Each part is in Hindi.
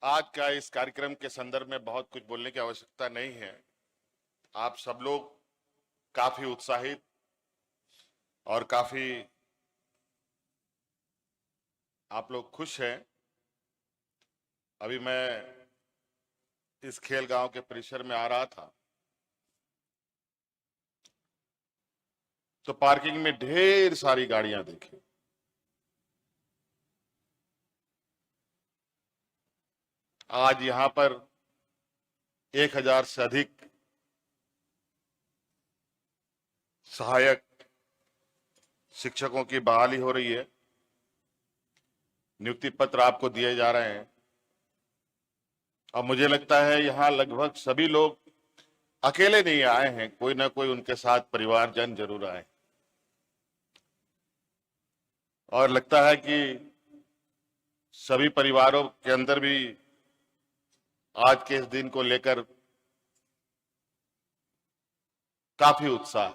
आज का इस कार्यक्रम के संदर्भ में बहुत कुछ बोलने की आवश्यकता नहीं है। आप सब लोग काफी उत्साहित और काफी आप लोग खुश हैं। अभी मैं इस खेल गांव के परिसर में आ रहा था तो पार्किंग में ढेर सारी गाड़ियां देखी। आज यहां पर 1000 से अधिक सहायक शिक्षकों की बहाली हो रही है। नियुक्ति पत्र आपको दिए जा रहे हैं और मुझे लगता है यहां लगभग सभी लोग अकेले नहीं आए हैं, कोई ना कोई उनके साथ परिवारजन जरूर आए और लगता है कि सभी परिवारों के अंदर भी आज के इस दिन को लेकर काफी उत्साह।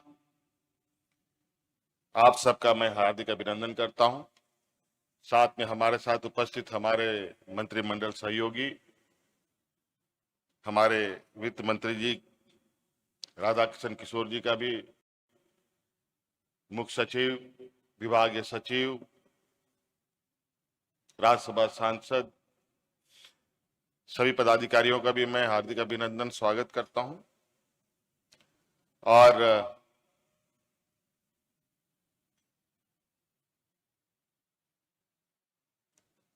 आप सबका मैं हार्दिक अभिनंदन करता हूं। साथ में हमारे साथ उपस्थित हमारे मंत्रिमंडल सहयोगी, हमारे वित्त मंत्री जी राधाकिशन किशोर जी का भी, मुख्य सचिव, विभागीय सचिव, राज्यसभा सांसद, सभी पदाधिकारियों का भी मैं हार्दिक अभिनंदन स्वागत करता हूं। और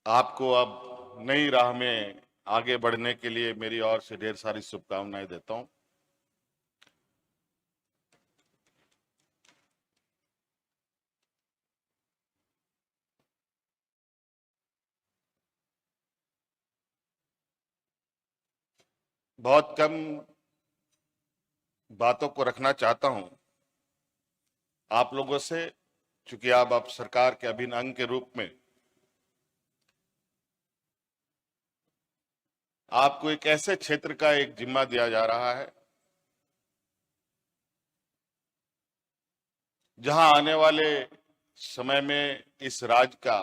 आपको अब नई राह में आगे बढ़ने के लिए मेरी ओर से ढेर सारी शुभकामनाएं देता हूं। बहुत कम बातों को रखना चाहता हूं आप लोगों से, चूंकि आप सरकार के अभिन्न अंग के रूप में आपको एक ऐसे क्षेत्र का एक जिम्मा दिया जा रहा है जहां आने वाले समय में इस राज्य का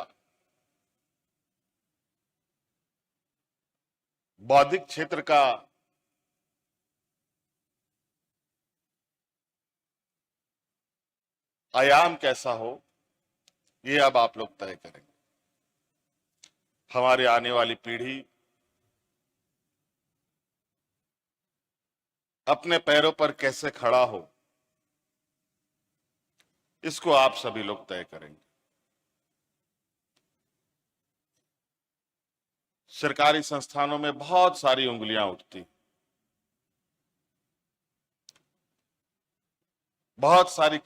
बौद्धिक क्षेत्र का आयाम कैसा हो, ये अब आप लोग तय करेंगे। हमारे आने वाली पीढ़ी अपने पैरों पर कैसे खड़ा हो, इसको आप सभी लोग तय करेंगे। सरकारी संस्थानों में बहुत सारी उंगलियां उठती, बहुत सारी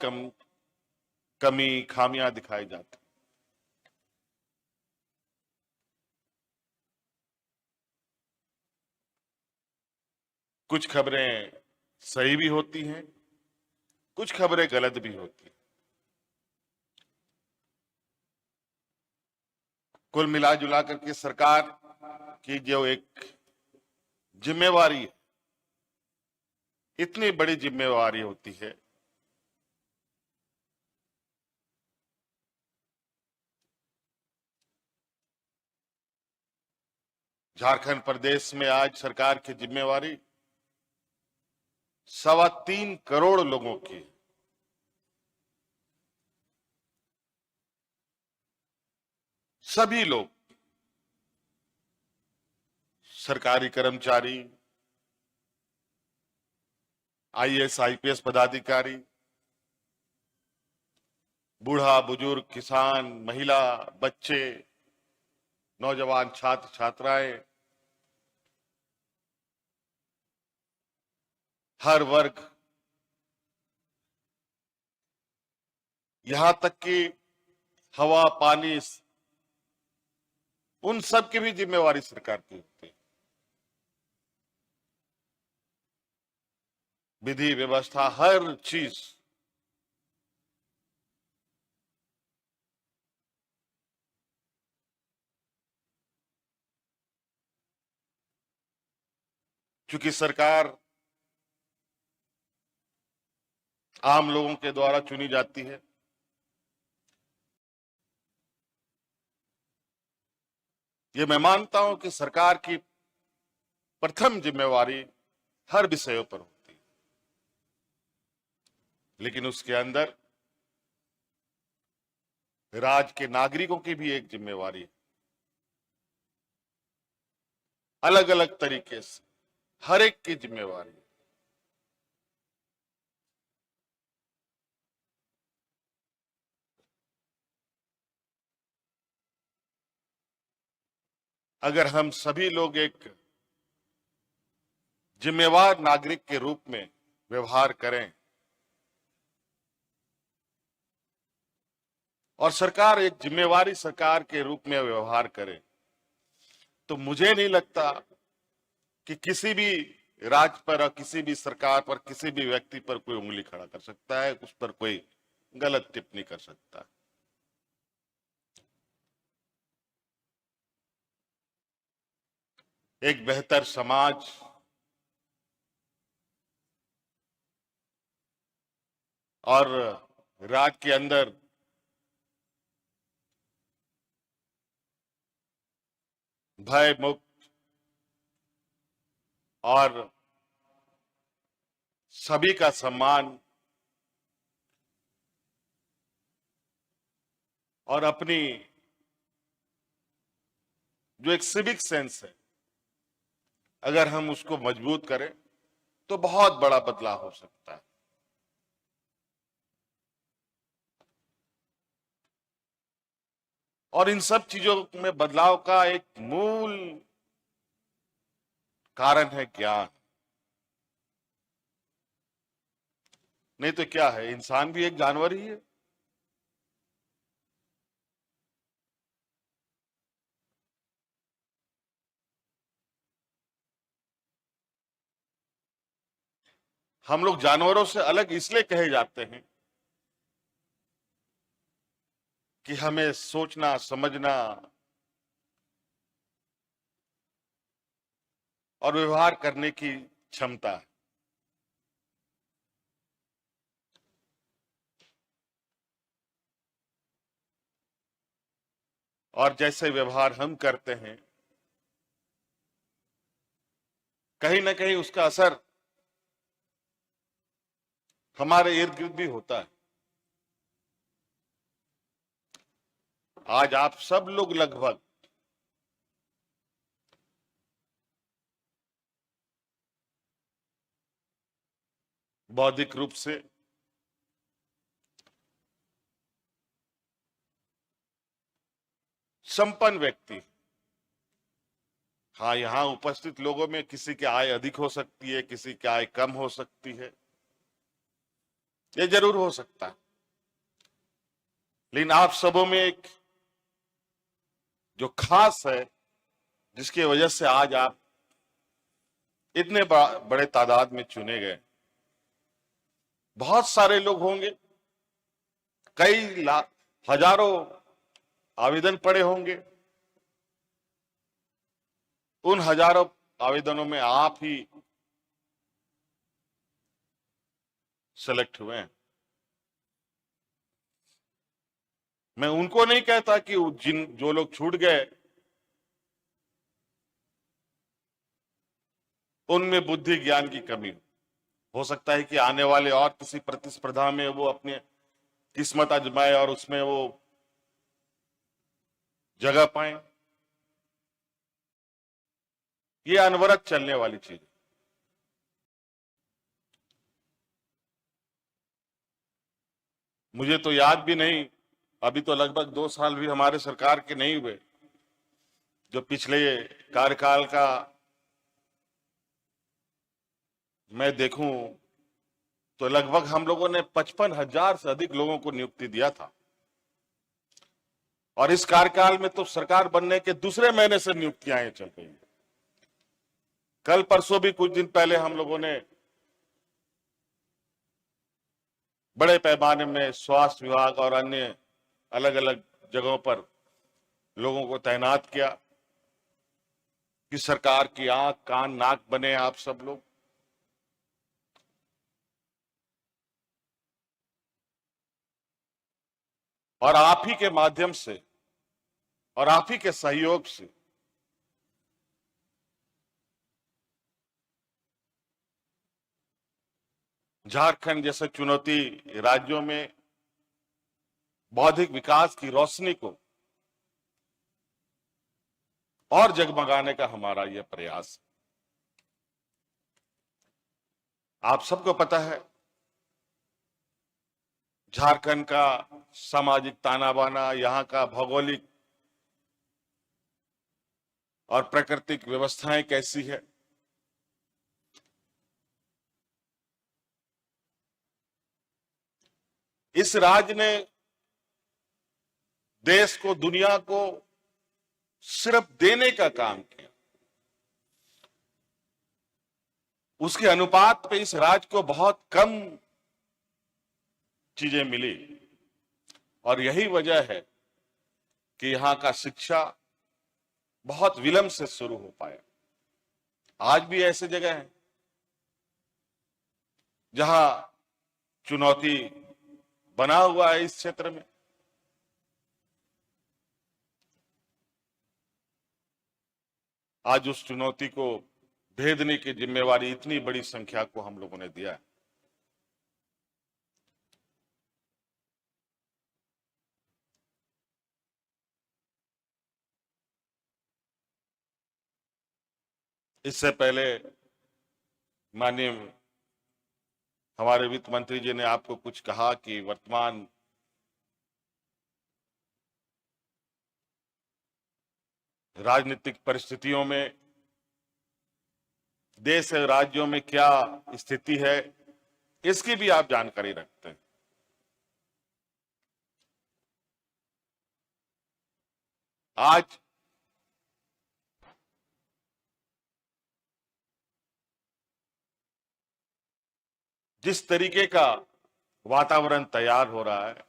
कमी खामियां दिखाई जाती। कुछ खबरें सही भी होती हैं, कुछ खबरें गलत भी होती हैं। कुल मिला जुला करके सरकार की जो एक जिम्मेवारी है, इतनी बड़ी जिम्मेवारी होती है झारखंड प्रदेश में आज सरकार की जिम्मेवारी 3.25 करोड़ लोगों की। सभी लोग, सरकारी कर्मचारी, आईएएस आईपीएस पदाधिकारी, बूढ़ा बुजुर्ग, किसान, महिला, बच्चे, नौजवान, छात्र छात्राएं, हर वर्ग, यहां तक कि हवा पानी, उन सब की भी जिम्मेवारी सरकार की होती है। विधि व्यवस्था, हर चीज चूंकि सरकार आम लोगों के द्वारा चुनी जाती है, ये मैं मानता हूं कि सरकार की प्रथम जिम्मेवारी हर विषयों पर होती है, लेकिन उसके अंदर राज्य के नागरिकों की भी एक जिम्मेवारी है, अलग अलग तरीके से हर एक की जिम्मेवारी। अगर हम सभी लोग एक जिम्मेवार नागरिक के रूप में व्यवहार करें और सरकार एक जिम्मेवारी सरकार के रूप में व्यवहार करे, तो मुझे नहीं लगता कि किसी भी राज्य पर और किसी भी सरकार पर, किसी भी व्यक्ति पर कोई उंगली खड़ा कर सकता है, उस पर कोई गलत टिप्पणी कर सकता है। एक बेहतर समाज और राज्य के अंदर भय मुक्त और सभी का सम्मान और अपनी जो एक सिविक सेंस है, अगर हम उसको मजबूत करें तो बहुत बड़ा बदलाव हो सकता है। और इन सब चीजों में बदलाव का एक मूल कारण है ज्ञान। नहीं तो क्या है, इंसान भी एक जानवर ही है। हम लोग जानवरों से अलग इसलिए कहे जाते हैं कि हमें सोचना, समझना और व्यवहार करने की क्षमता है। और जैसे व्यवहार हम करते हैं, कहीं ना कहीं उसका असर हमारे इर्द गिर्द भी होता है। आज आप सब लोग लगभग बौद्धिक रूप से संपन्न व्यक्ति। हाँ, यहां उपस्थित लोगों में किसी की आय अधिक हो सकती है, किसी की आय कम हो सकती है, ये जरूर हो सकता है। लेकिन आप सबों में एक जो खास है, जिसकी वजह से आज आप इतने बड़े तादाद में चुने गए। बहुत सारे लोग होंगे, कई लाख, हजारों आवेदन पड़े होंगे। उन हजारों आवेदनों में आप ही सेलेक्ट हुए हैं। मैं उनको नहीं कहता कि जो लोग छूट गए उनमें बुद्धि ज्ञान की कमी हो सकता है कि आने वाले और किसी प्रतिस्पर्धा में वो अपने किस्मत आजमाए और उसमें वो जगह पाए। ये अनवरत चलने वाली चीज। मुझे तो याद भी नहीं, अभी तो लगभग 2 साल भी हमारे सरकार के नहीं हुए, जो पिछले कार्यकाल का मैं देखूं तो लगभग हम लोगों ने 55,000 से अधिक लोगों को नियुक्ति दिया था। और इस कार्यकाल में तो सरकार बनने के दूसरे महीने से नियुक्तियां चल रही हैं। कल परसों भी, कुछ दिन पहले, हम लोगों ने बड़े पैमाने में स्वास्थ्य विभाग और अन्य अलग अलग जगहों पर लोगों को तैनात किया कि सरकार की आंख कान नाक बने आप सब लोग। और आप ही के माध्यम से और आप ही के सहयोग से झारखंड जैसे चुनौती राज्यों में बौद्धिक विकास की रोशनी को और जगमगाने का हमारा यह प्रयास है। आप सबको पता है झारखंड का सामाजिक ताना बाना, यहां का भौगोलिक और प्राकृतिक व्यवस्थाएं कैसी है। इस राज्य ने देश को, दुनिया को सिर्फ देने का काम किया। उसके अनुपात पे इस राज्य को बहुत कम चीजें मिली और यही वजह है कि यहां का शिक्षा बहुत विलंब से शुरू हो पाया। आज भी ऐसे जगह हैं जहां चुनौती बना हुआ है इस क्षेत्र में। आज उस चुनौती को भेदने की जिम्मेवारी इतनी बड़ी संख्या को हम लोगों ने दिया है। इससे पहले माननीय हमारे वित्त मंत्री जी ने आपको कुछ कहा कि वर्तमान राजनीतिक परिस्थितियों में देश और राज्यों में क्या स्थिति है, इसकी भी आप जानकारी रखते हैं। आज जिस तरीके का वातावरण तैयार हो रहा है,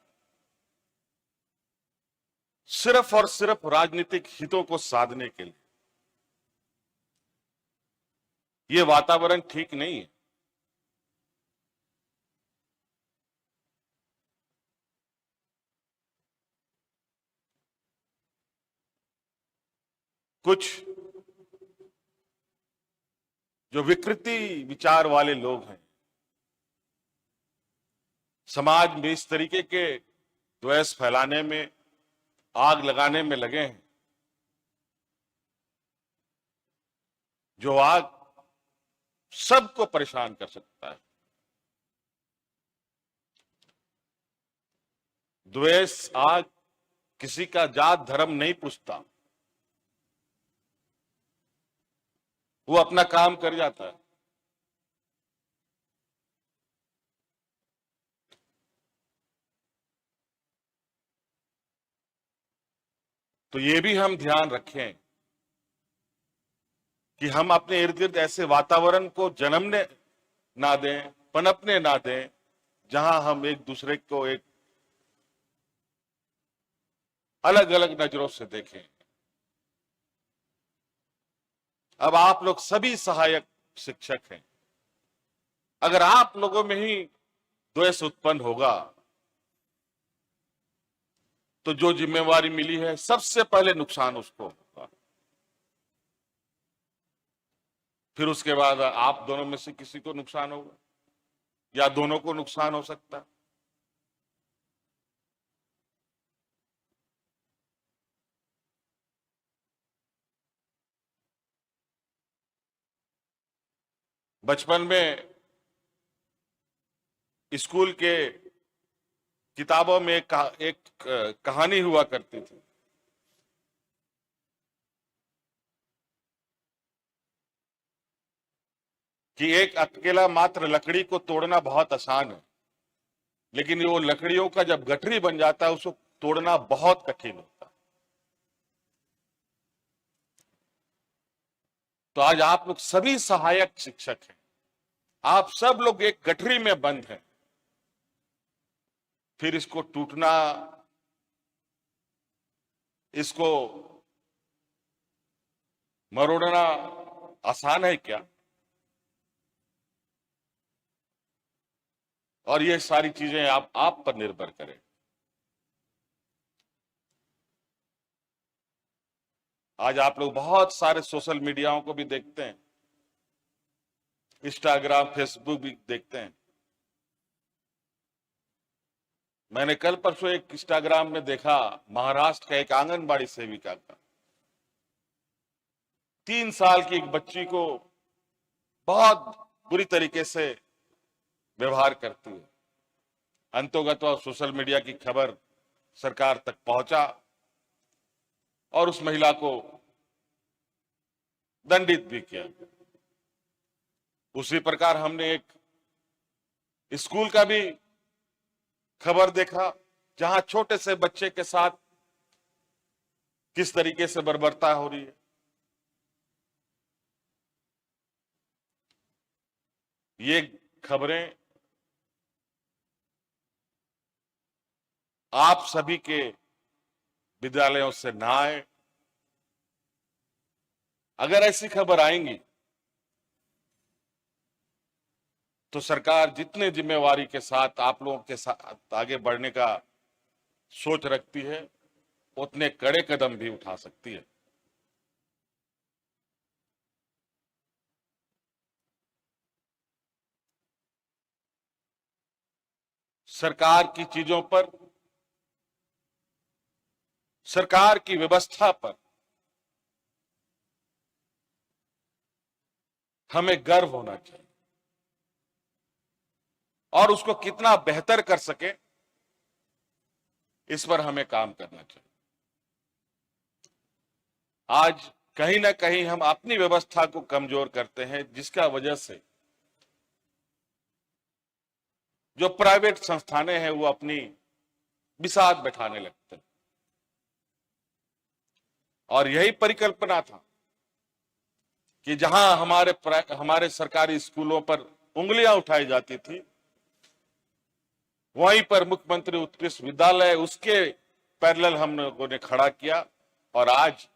सिर्फ और सिर्फ राजनीतिक हितों को साधने के लिए, यह वातावरण ठीक नहीं है। कुछ जो विकृति विचार वाले लोग हैं, समाज में इस तरीके के द्वेष फैलाने में, आग लगाने में लगे हैं, जो आग सबको परेशान कर सकता है। द्वेष आग किसी का जात धर्म नहीं पूछता, वो अपना काम कर जाता है। तो ये भी हम ध्यान रखें कि हम अपने इर्द गिर्द ऐसे वातावरण को जन्मने ना दें, पनपने ना दें, जहां हम एक दूसरे को एक अलग अलग नजरों से देखें। अब आप लोग सभी सहायक शिक्षक हैं, अगर आप लोगों में ही द्वेष उत्पन्न होगा तो जो जिम्मेवारी मिली है सबसे पहले नुकसान उसको होगा। फिर उसके बाद आप दोनों में से किसी को नुकसान होगा या दोनों को नुकसान हो सकता है। बचपन में स्कूल के किताबों में एक कहानी हुआ करती थी कि एक अकेला मात्र लकड़ी को तोड़ना बहुत आसान है, लेकिन वो लकड़ियों का जब गठरी बन जाता है उसको तोड़ना बहुत कठिन होता है। तो आज आप लोग सभी सहायक शिक्षक हैं, आप सब लोग एक गठरी में बंद हैं। फिर इसको टूटना, इसको मरोड़ना आसान है क्या? और ये सारी चीजें आप पर निर्भर करें। आज आप लोग बहुत सारे सोशल मीडियाओं को भी देखते हैं, इंस्टाग्राम फेसबुक भी देखते हैं। मैंने कल परसों एक इंस्टाग्राम में देखा, महाराष्ट्र का एक आंगनबाड़ी सेविका का 3 साल की एक बच्ची को बहुत बुरी तरीके से व्यवहार करती है। अंतोगत्वा सोशल मीडिया की खबर सरकार तक पहुंचा और उस महिला को दंडित भी किया। उसी प्रकार हमने एक स्कूल का भी खबर देखा, जहां छोटे से बच्चे के साथ किस तरीके से बर्बरता हो रही है। ये खबरें आप सभी के विद्यालयों से ना आए। अगर ऐसी खबर आएंगी तो सरकार जितने जिम्मेवारी के साथ आप लोगों के साथ आगे बढ़ने का सोच रखती है, उतने कड़े कदम भी उठा सकती है। सरकार की चीजों पर, सरकार की व्यवस्था पर हमें गर्व होना चाहिए और उसको कितना बेहतर कर सके, इस पर हमें काम करना चाहिए। आज कहीं ना कहीं हम अपनी व्यवस्था को कमजोर करते हैं, जिसका वजह से जो प्राइवेट संस्थानें हैं वो अपनी बिसात बैठाने लगते हैं। और यही परिकल्पना था कि जहां हमारे सरकारी स्कूलों पर उंगलियां उठाई जाती थी, वहीं पर मुख्यमंत्री उत्कृष्ट विद्यालय, उसके पैरेलल हम लोगों ने खड़ा किया। और आज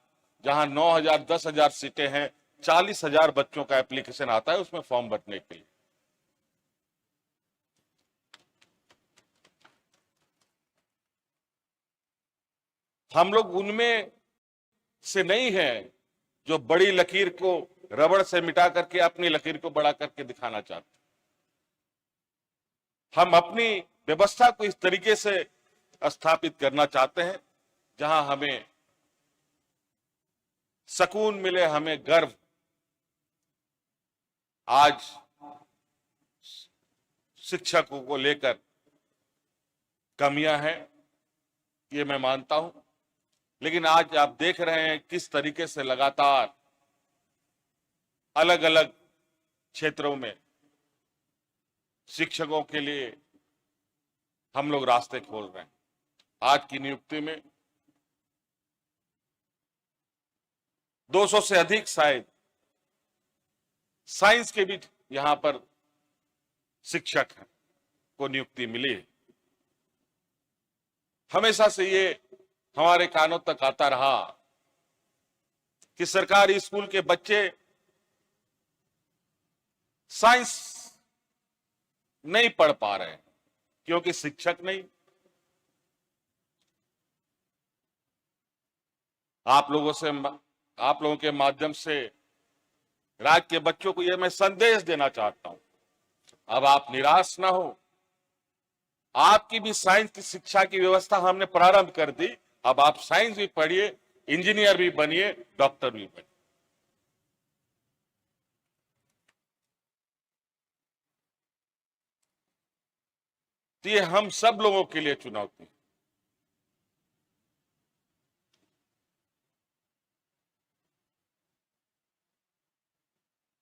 जहां 9,000 10,000 सीटें हैं, 40,000 बच्चों का एप्लीकेशन आता है उसमें फॉर्म भरने के लिए। हम लोग उनमें से नहीं है जो बड़ी लकीर को रबड़ से मिटा करके अपनी लकीर को बड़ा करके दिखाना चाहते। हम अपनी व्यवस्था को इस तरीके से स्थापित करना चाहते हैं जहां हमें सुकून मिले, हमें गर्व। आज शिक्षकों को लेकर कमियां हैं, ये मैं मानता हूं, लेकिन आज आप देख रहे हैं किस तरीके से लगातार अलग अलग क्षेत्रों में शिक्षकों के लिए हम लोग रास्ते खोल रहे हैं। आज की नियुक्ति में 200 से अधिक शायद साइंस के भी यहां पर शिक्षक हैं को नियुक्ति मिली है। हमेशा से ये हमारे कानों तक आता रहा कि सरकारी स्कूल के बच्चे साइंस नहीं पढ़ पा रहे हैं क्योंकि शिक्षक नहीं। आप लोगों के माध्यम से राज्य के बच्चों को यह मैं संदेश देना चाहता हूं, अब आप निराश ना हो। आपकी भी साइंस की शिक्षा की व्यवस्था हमने प्रारंभ कर दी। अब आप साइंस भी पढ़िए, इंजीनियर भी बनिए, डॉक्टर भी बनिए। तो ये हम सब लोगों के लिए चुनौती है।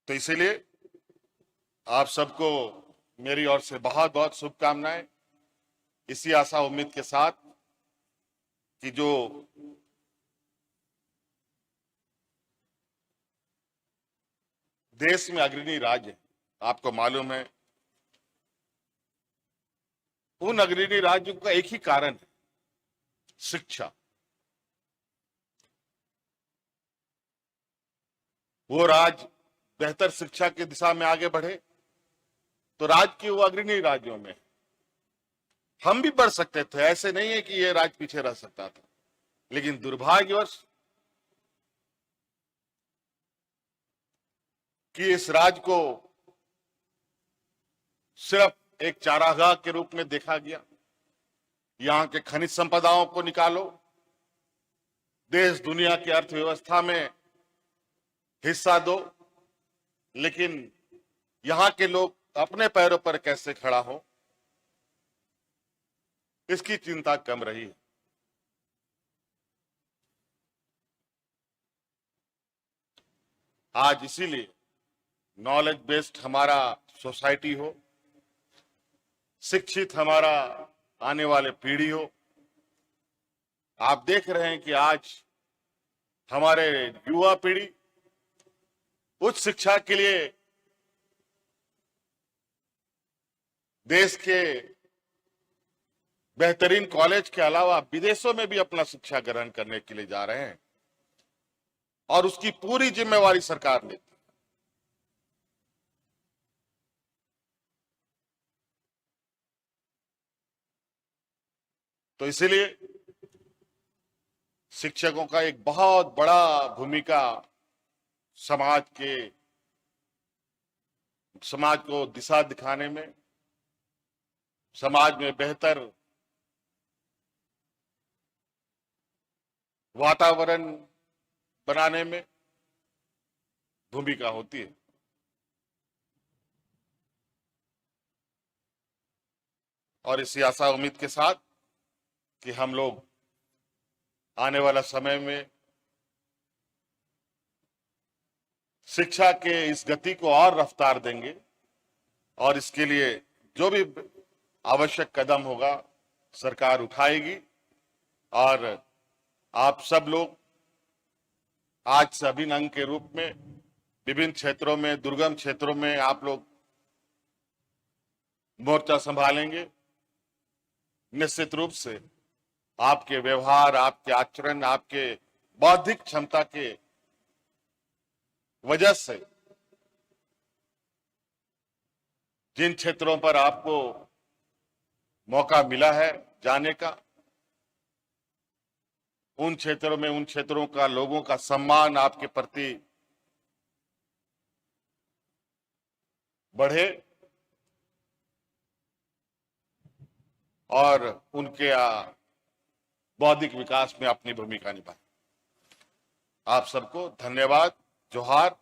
तो इसीलिए आप सबको मेरी ओर से बहुत बहुत शुभकामनाएं, इसी आशा उम्मीद के साथ कि जो देश में अग्रणी राज्य है, आपको मालूम है उन अग्रणी राज्यों का एक ही कारण है, शिक्षा। वो राज्य बेहतर शिक्षा की दिशा में आगे बढ़े तो राज्य के वो अग्रणी राज्यों में हम भी बढ़ सकते थे। ऐसे नहीं है कि ये राज्य पीछे रह सकता था, लेकिन दुर्भाग्यवश कि इस राज्य को सिर्फ एक चारागाह के रूप में देखा गया। यहां के खनिज संपदाओं को निकालो, देश दुनिया की अर्थव्यवस्था में हिस्सा दो, लेकिन यहां के लोग अपने पैरों पर कैसे खड़ा हो, इसकी चिंता कम रही है। आज इसीलिए नॉलेज बेस्ड हमारा सोसाइटी हो, शिक्षित हमारा आने वाले पीढ़ी हो। आप देख रहे हैं कि आज हमारे युवा पीढ़ी उच्च शिक्षा के लिए देश के बेहतरीन कॉलेज के अलावा विदेशों में भी अपना शिक्षा ग्रहण करने के लिए जा रहे हैं, और उसकी पूरी जिम्मेवारी सरकार लेती है। तो इसलिए शिक्षकों का एक बहुत बड़ा भूमिका समाज को दिशा दिखाने में, समाज में बेहतर वातावरण बनाने में भूमिका होती है। और इसी आशा उम्मीद के साथ कि हम लोग आने वाला समय में शिक्षा के इस गति को और रफ्तार देंगे, और इसके लिए जो भी आवश्यक कदम होगा सरकार उठाएगी। और आप सब लोग आज से अभिन्न अंग के रूप में विभिन्न क्षेत्रों में, दुर्गम क्षेत्रों में आप लोग मोर्चा संभालेंगे। निश्चित रूप से आपके व्यवहार, आपके आचरण, आपके बौद्धिक क्षमता के वजह से जिन क्षेत्रों पर आपको मौका मिला है जाने का, उन क्षेत्रों का लोगों का सम्मान आपके प्रति बढ़े और उनके बौद्धिक विकास में अपनी भूमिका निभाए। आप सबको धन्यवाद, जोहार।